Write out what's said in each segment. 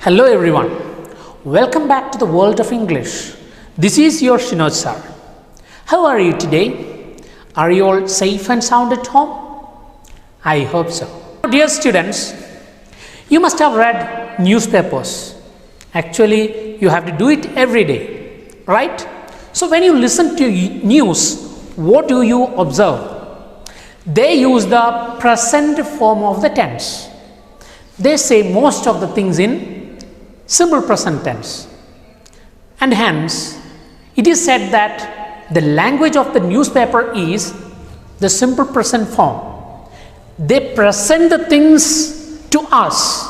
Hello everyone, welcome back to the world of English. This is your Shinoj sir. How are you today? Are you all safe and sound at home? I hope so. Dear students, you must have read newspapers. Actually, you have to do it every day, right? So when you listen to news, what do you observe? They use the present form of the tense. They say most of the things in simple present tense, and hence it is said that the language of the newspaper is the simple present form. They present the things to us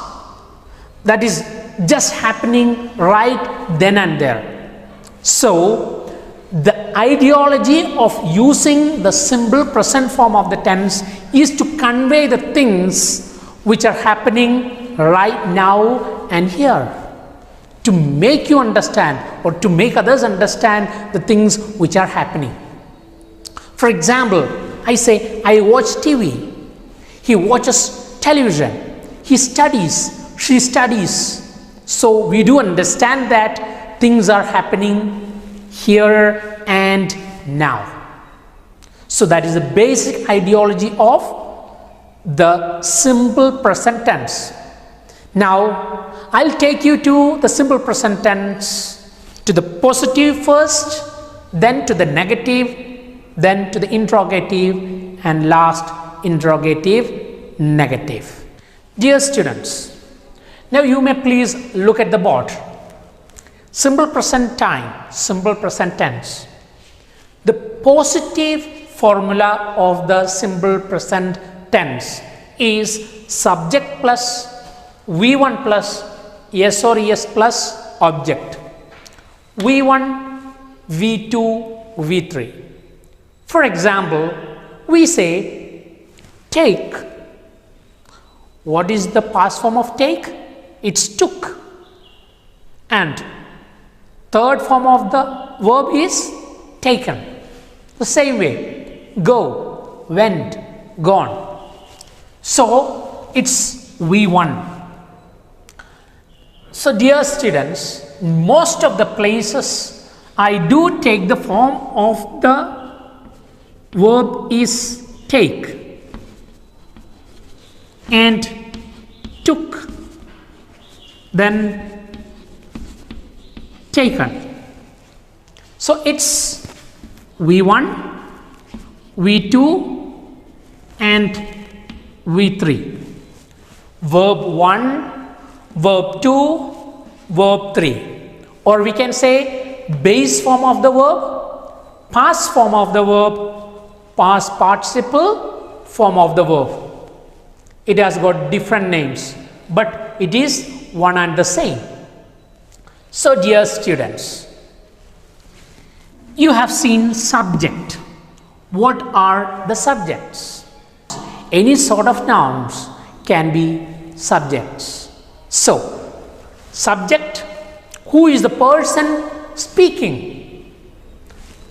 that is just happening right then and there. So the ideology of using the simple present form of the tense is to convey the things which are happening right now and here, to make you understand or to make others understand the things which are happening. For example, I say, I watch TV. He watches television. He studies. She studies. So we do understand that things are happening here and now. So that is the basic ideology of the simple present tense. Now, I'll take you to the simple present tense, to the positive first, then to the negative, then to the interrogative, and last interrogative negative. Dear students, now you may please look at the board. Simple present time, simple present tense. The positive formula of the simple present tense is subject plus V1 plus S or ES plus object. V1, V2, V3. For example, we say take. What is the past form of take? It's took. And third form of the verb is taken. The same way, go, went, gone. So it's V1. So dear students, in most of the places I do take the form of the verb is take and took, then taken. So it's V1, V2 and V3. Verb 1, verb 2, verb 3, or we can say base form of the verb, past form of the verb, past participle form of the verb. It has got different names, but it is one and the same. So dear students, you have seen subject. What are the subjects? Any sort of nouns can be subjects. So, subject, who is the person speaking,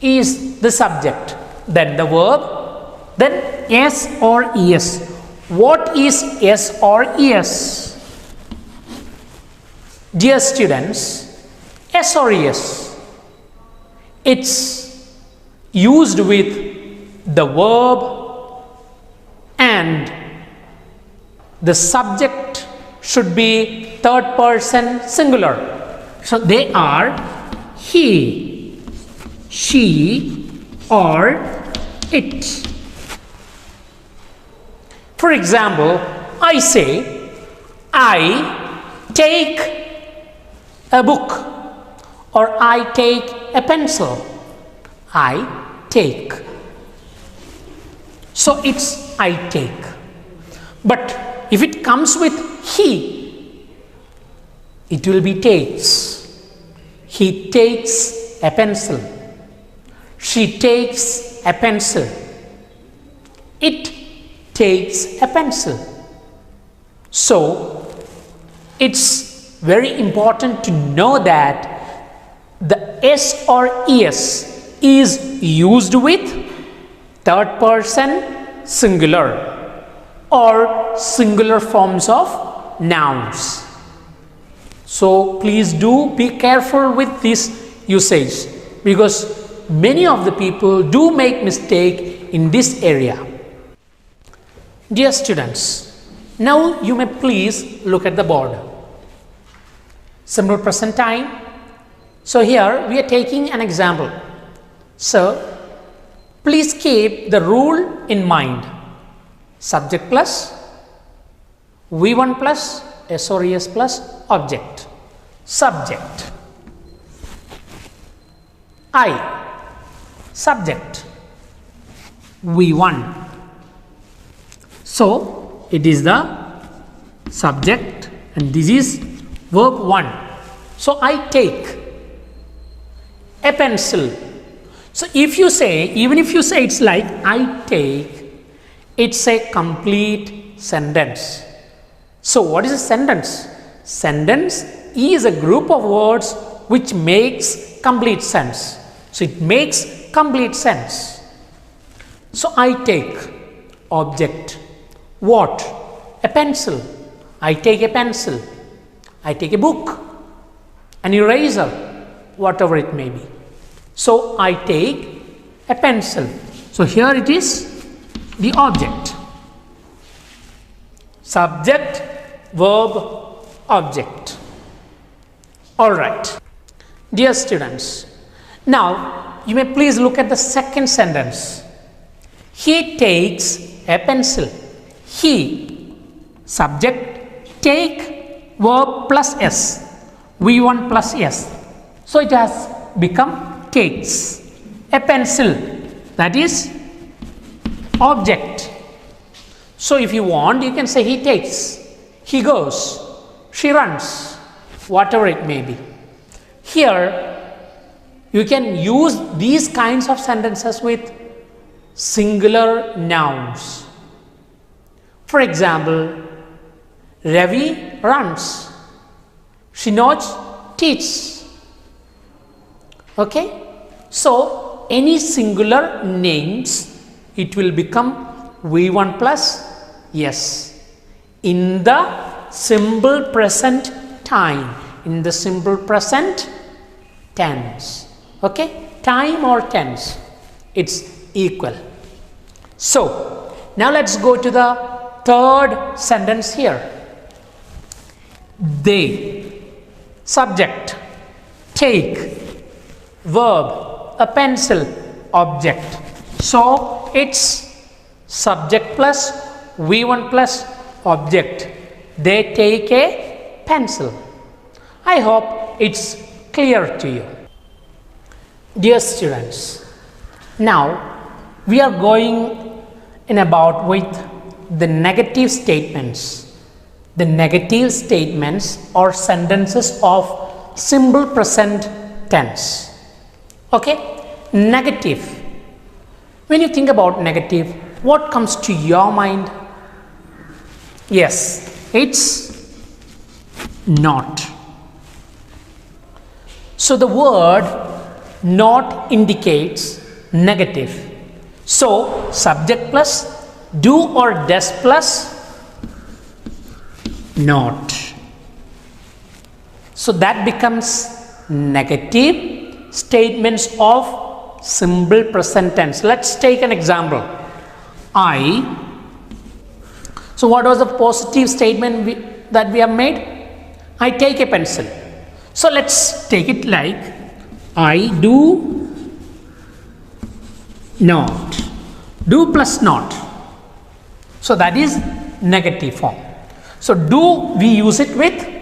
is the subject. Then the verb, then S or ES. What is S or ES? Dear students, S or ES, it's used with the verb and the subject should be third person singular. So they are he, she, or it. For example, I say, I take a book, or I take a pencil. I take. So it's I take. But if it comes with he, it will be takes. He takes a pencil. She takes a pencil. It takes a pencil. So it's very important to know that the S or ES is used with third person singular or singular forms of nouns. So please do be careful with this usage, because many of the people do make mistake in this area. Dear students, now you may please look at the board. Simple present time. So here we are taking an example. So please keep the rule in mind. Subject plus V1 plus S or ES plus object. Subject. I. Subject. V1. So it is the subject and this is verb 1. So I take a pencil. So if you say, even if you say it's like I take, it's a complete sentence. So what is a sentence? Sentence is a group of words which makes complete sense. So it makes complete sense. So I take object. What? A pencil. I take a pencil. I take a book, an eraser, whatever it may be. So I take a pencil. So here it is the object. Subject, verb, object. All right. Dear students, now you may please look at the second sentence. He takes a pencil. He, subject, take, verb plus S, V1 plus S. So it has become takes a pencil, that is object. So if you want, you can say he takes, he goes, she runs, whatever it may be. Here you can use these kinds of sentences with singular nouns. For example, Ravi runs, Shinoj teaches. Okay, so any singular names, it will become V1 plus yes in the simple present time, in the simple present tense. Okay, time or tense, it's equal. So now let's go to the third sentence here. They, subject, take, verb, a pencil, object. So it's subject plus V1 plus object. They take a pencil. I hope it's clear to you. Dear students, now we are going in about with the negative statements. The negative statements or sentences of simple present tense. Okay, negative. When you think about negative, what comes to your mind? Yes, it's not. So the word not indicates negative. So subject plus do or does plus not. So that becomes negative statements of simple present tense. Let's take an example. I. So what was the positive statement that we have made? I take a pencil. So let's take it like I do not. Do plus not. So that is negative form. So do we use it with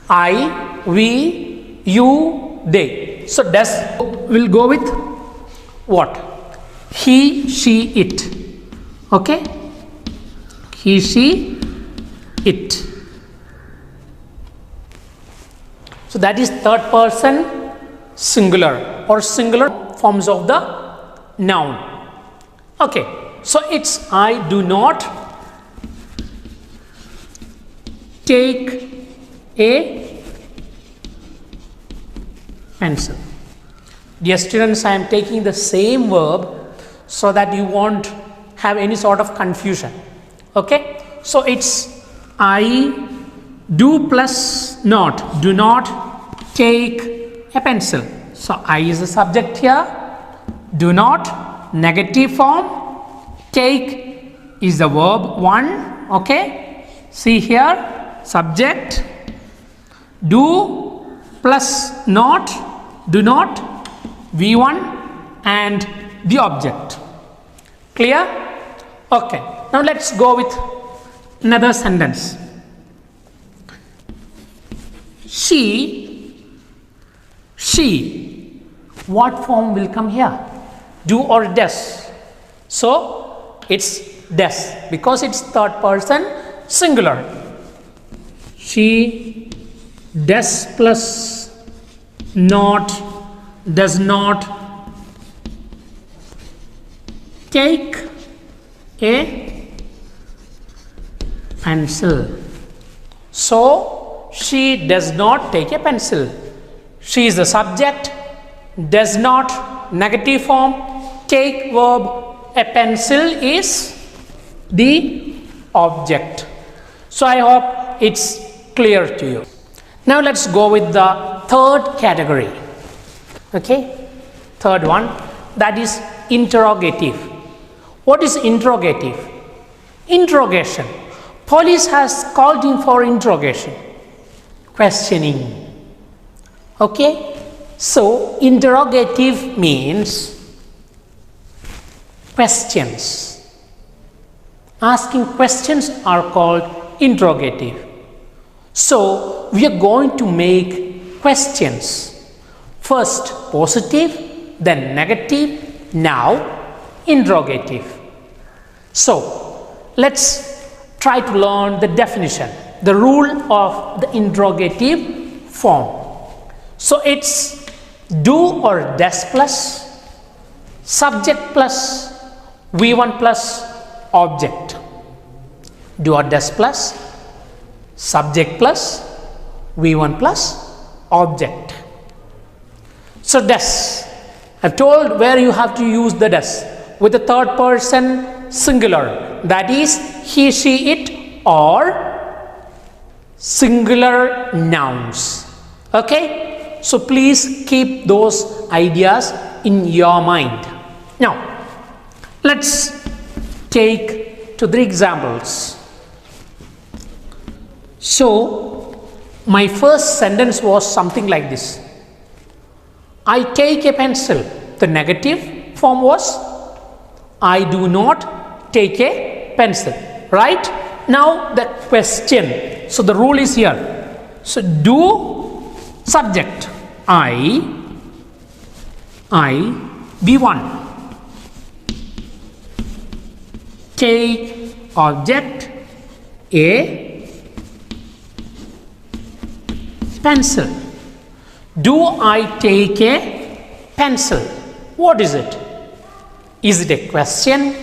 I, we, you, they. So does will go with what? He, she, it. Okay? He, she, it. So that is third person singular or singular forms of the noun. Okay. So it's I do not take a pencil. Dear students, I am taking the same verb so that you won't have any sort of confusion. Okay, so it's I Do plus not. Do not take a pencil. So I is the subject here. Do not, negative form. Take is the verb 1. Okay. See here, subject. Do plus not, do not, V1 and the object. Clear? Okay. Now let's go with another sentence. She, what form will come here? Do or does? So it's does because it's third person singular. She does plus not, does not take a pencil. So she does not take a pencil. She is the subject, does not, negative form, take verb, a pencil is the object. So I hope it's clear to you. Now let's go with the third category. Okay, third one, that is interrogative. What is interrogative? Interrogation. Police has called in for interrogation, questioning. Okay, so interrogative means questions. Asking questions are called interrogative. So we are going to make questions. First positive, then negative, now interrogative. So let's try to learn the definition, the rule of the interrogative form. So it's do or does plus, subject plus, V1 plus, object. Do or does plus, subject plus, V1 plus, object. So does, I've told where you have to use the does with the third person singular, that is he, she, it, or singular nouns. Okay, so please keep those ideas in your mind. Now let's take 2 3 examples. So my first sentence was something like this: I take a pencil. The negative form was I do not take a pencil, right? Now the question, so the rule is here. So do, subject I, V1, take, object a pencil. Do I take a pencil? What is it? Is it a question?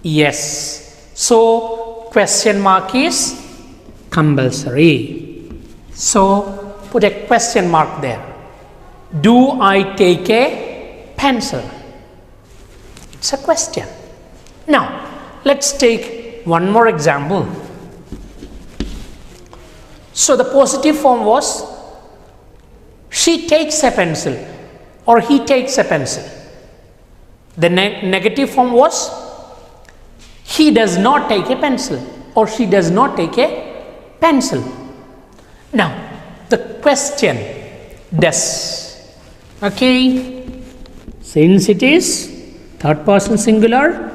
Yes. So question mark is compulsory. So put a question mark there. Do I take a pencil? It's a question. Now let's take one more example. So the positive form was she takes a pencil or he takes a pencil. The negative form was he does not take a pencil or she does not take a pencil. Now the question does. Okay, since it is third person singular,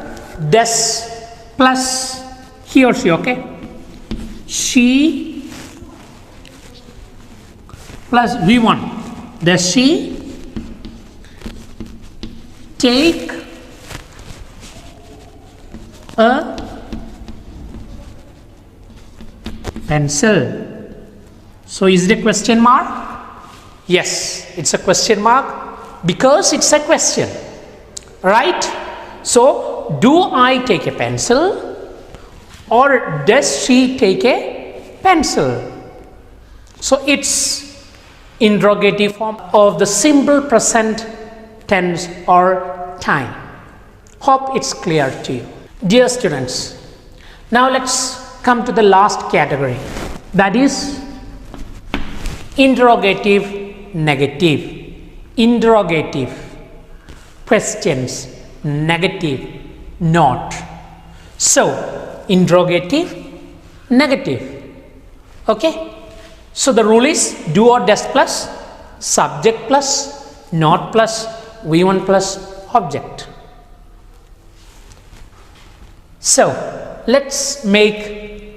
does plus he or she. Okay, she plus V1. Does she take a pencil? So is it a question mark? Yes, it's a question mark because it's a question, right? So do I take a pencil or does she take a pencil? So it's interrogative form of the simple present tense or time. Hope it's clear to you. Dear students, now let's come to the last category. that is interrogative negative. Interrogative questions, negative not. So interrogative negative. Okay, so the rule is do or does plus subject plus not plus V1 plus object. So let's make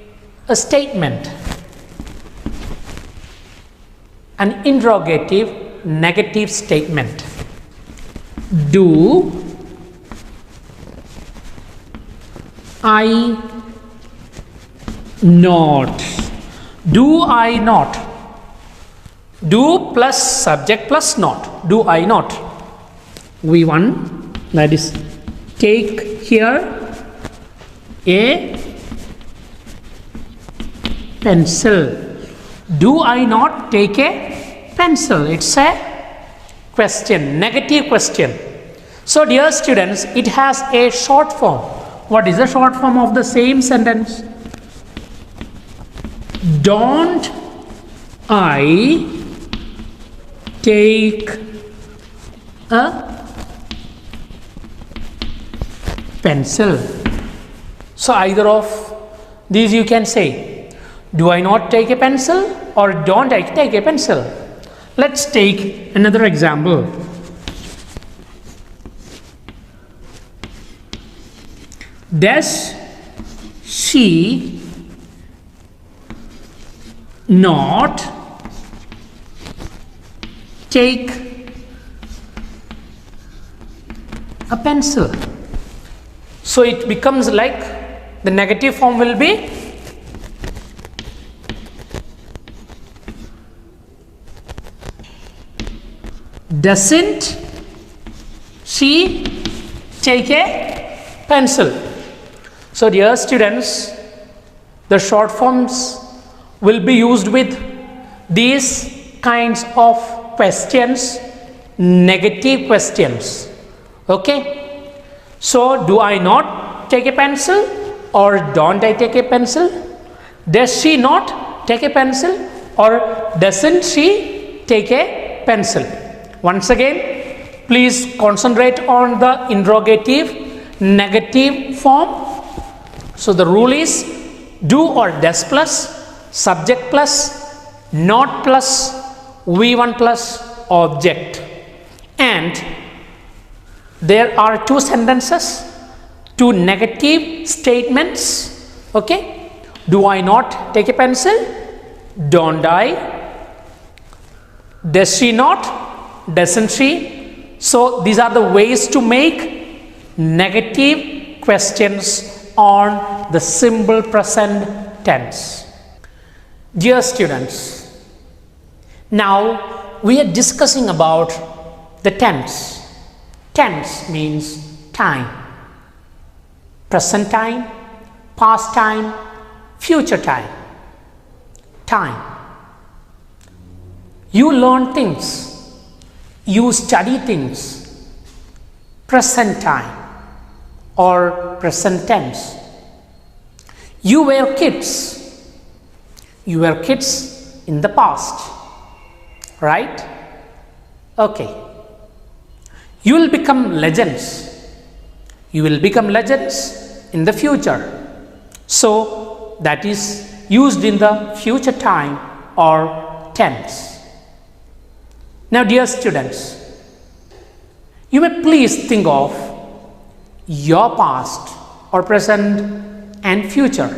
a statement, an interrogative negative statement. Do I not? Do I not? Do plus subject plus not. Do I not? V1, that is take here a pencil. Do I not take a pencil? It's a question, negative question. So dear students, it has a short form. What is the short form of the same sentence? Don't I take a pencil? So either of these you can say. Do I not take a pencil or don't I take a pencil? Let's take another example. Does she not take a pencil? So it becomes like the negative form will be doesn't she take a pencil? So dear students, the short forms will be used with these kinds of questions, negative questions. Okay, so do I not take a pencil or don't I take a pencil? Does she not take a pencil or doesn't she take a pencil? Once again, please concentrate on the interrogative negative form. So the rule is do or does plus subject plus not plus V1 plus object. And there are two sentences, two negative statements. Okay, do I not take a pencil? Don't I? Does she not? Doesn't she? So these are the ways to make negative questions on the simple present tense. Dear students, now we are discussing about the tense. Tense means time. Present time, past time, future time. Time. You learn things. You study things. Present time or present tense. You were kids. You were kids in the past, right? Okay. You will become legends. You will become legends in the future. So that is used in the future time or tense. Now dear students, you may please think of your past or present and future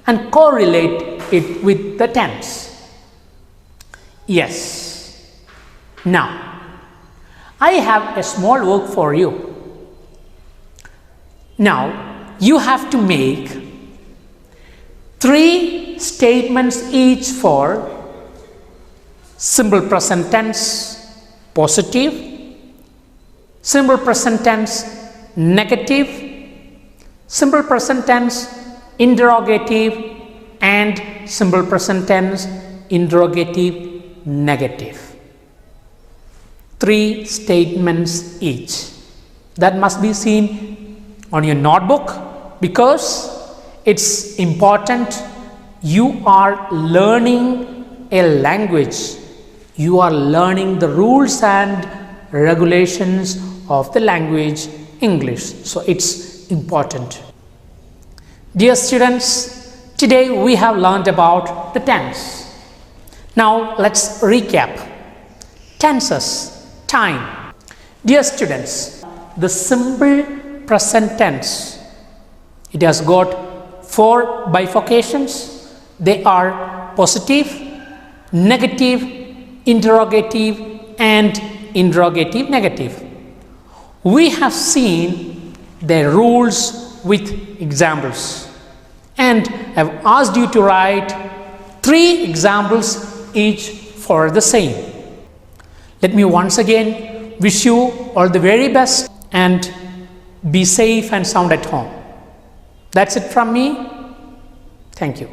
and correlate it with the tense. Yes. Now, I have a small work for you. Now, you have to make 3 statements each for simple present tense positive, simple present tense negative, simple present tense interrogative, and simple present tense interrogative negative. 3 statements each. That must be seen on your notebook because it's important You are learning a language. You are learning the rules and regulations of the language English. So it's important. Dear students, today we have learned about the tense. Now let's recap. Tenses, time. Dear students, the simple present tense, it has got 4 bifurcations. They are positive, negative, interrogative and interrogative negative. We have seen their rules with examples and have asked you to write 3 examples each for the same. Let me once again wish you all the very best and be safe and sound at home. That's it from me. Thank you.